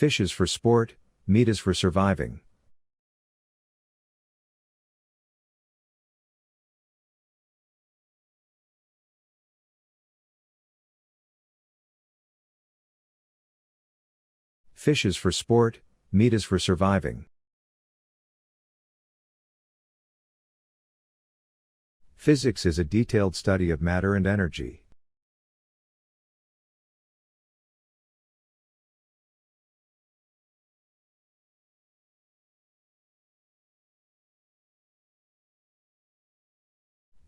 Fish is for sport, meat is for surviving. Fish is for sport, meat is for surviving. Physics is a detailed study of matter and energy.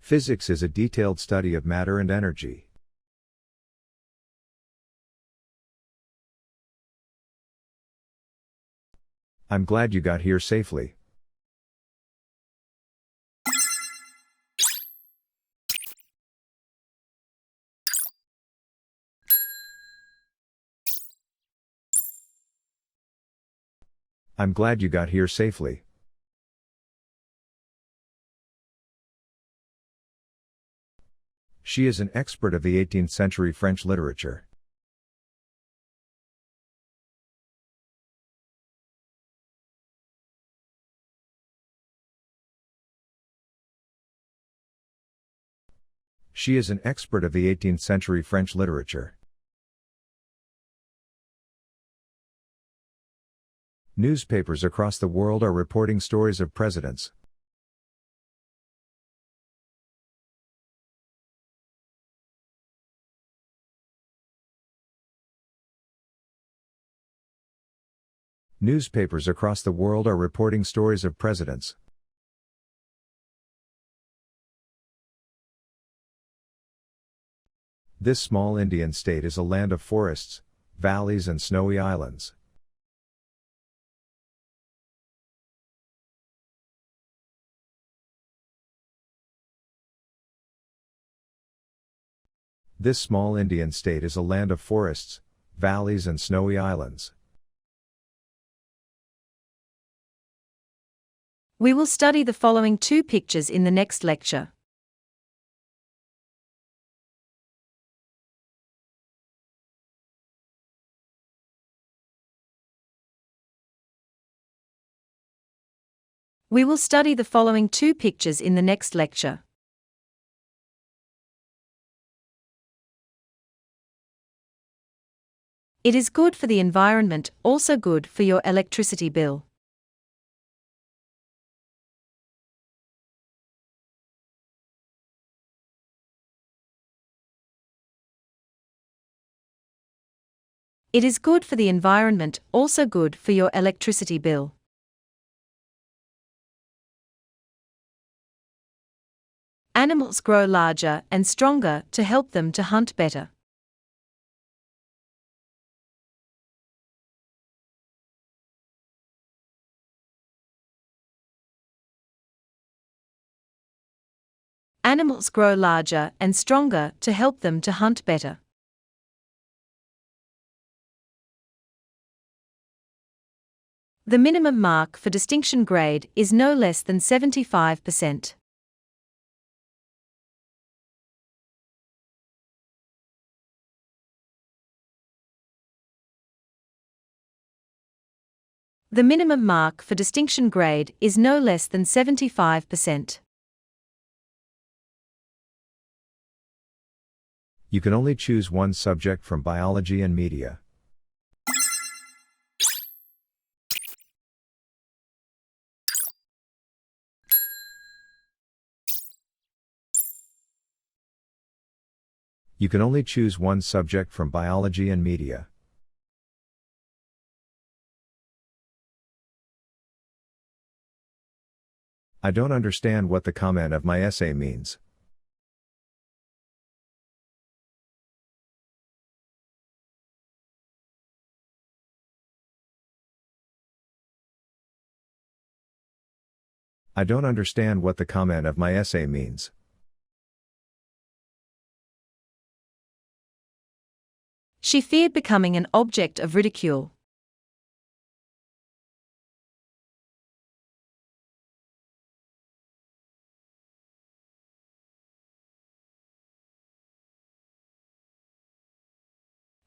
Physics is a detailed study of matter and energy. I'm glad you got here safely. I'm glad you got here safely. She is an expert of the 18th century French literature. She is an expert of the 18th century French literature. Newspapers across the world are reporting stories of presidents. Newspapers across the world are reporting stories of presidents. This small Indian state is a land of forests, valleys and snowy islands. This small Indian state is a land of forests, valleys and snowy islands. We will study the following two pictures in the next lecture. We will study the following two pictures in the next lecture. It is good for the environment, also good for your electricity bill. It is good for the environment, also good for your electricity bill. Animals grow larger and stronger to help them to hunt better. Animals grow larger and stronger to help them to hunt better. The minimum mark for distinction grade is no less than 75%. The minimum mark for distinction grade is no less than 75%. You can only choose one subject from biology and media. You can only choose one subject from biology and media. I don't understand what the comment of my essay means. I don't understand what the comment of my essay means. She feared becoming an object of ridicule.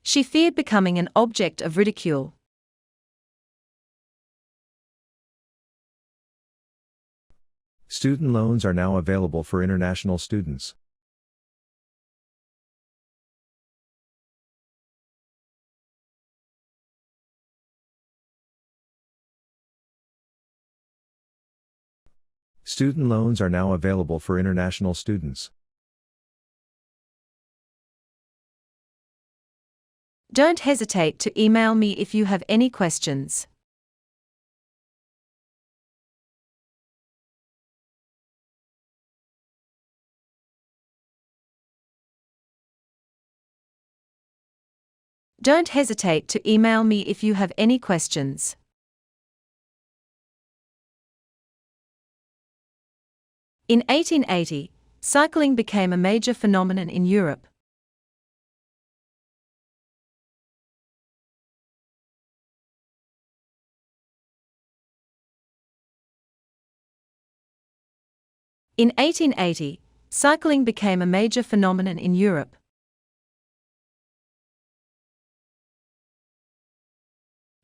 She feared becoming an object of ridicule. Student loans are now available for international students. Student loans are now available for international students. Don't hesitate to email me if you have any questions. Don't hesitate to email me if you have any questions. In 1880, cycling became a major phenomenon in Europe. In 1880, cycling became a major phenomenon in Europe.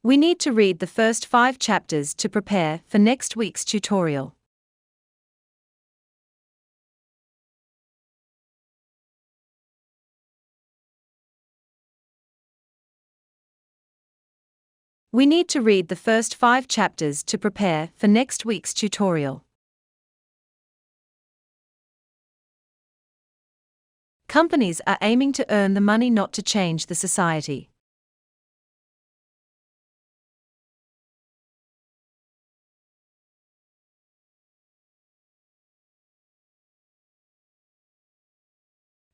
We need to read the first 5 chapters to prepare for next week's tutorial. We need to read the first 5 chapters to prepare for next week's tutorial. Companies are aiming to earn the money, not to change the society.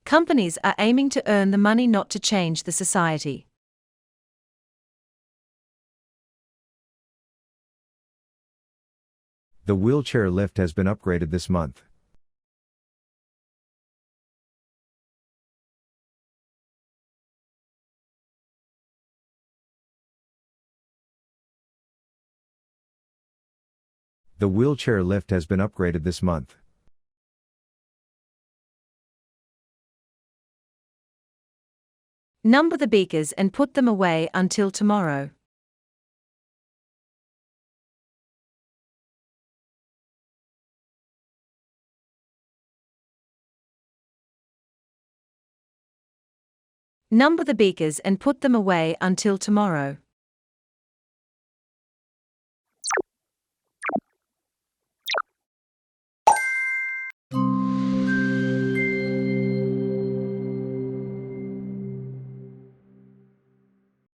Companies are aiming to earn the money, not to change the society. The wheelchair lift has been upgraded this month. The wheelchair lift has been upgraded this month. Number the beakers and put them away until tomorrow. Number the beakers and put them away until tomorrow.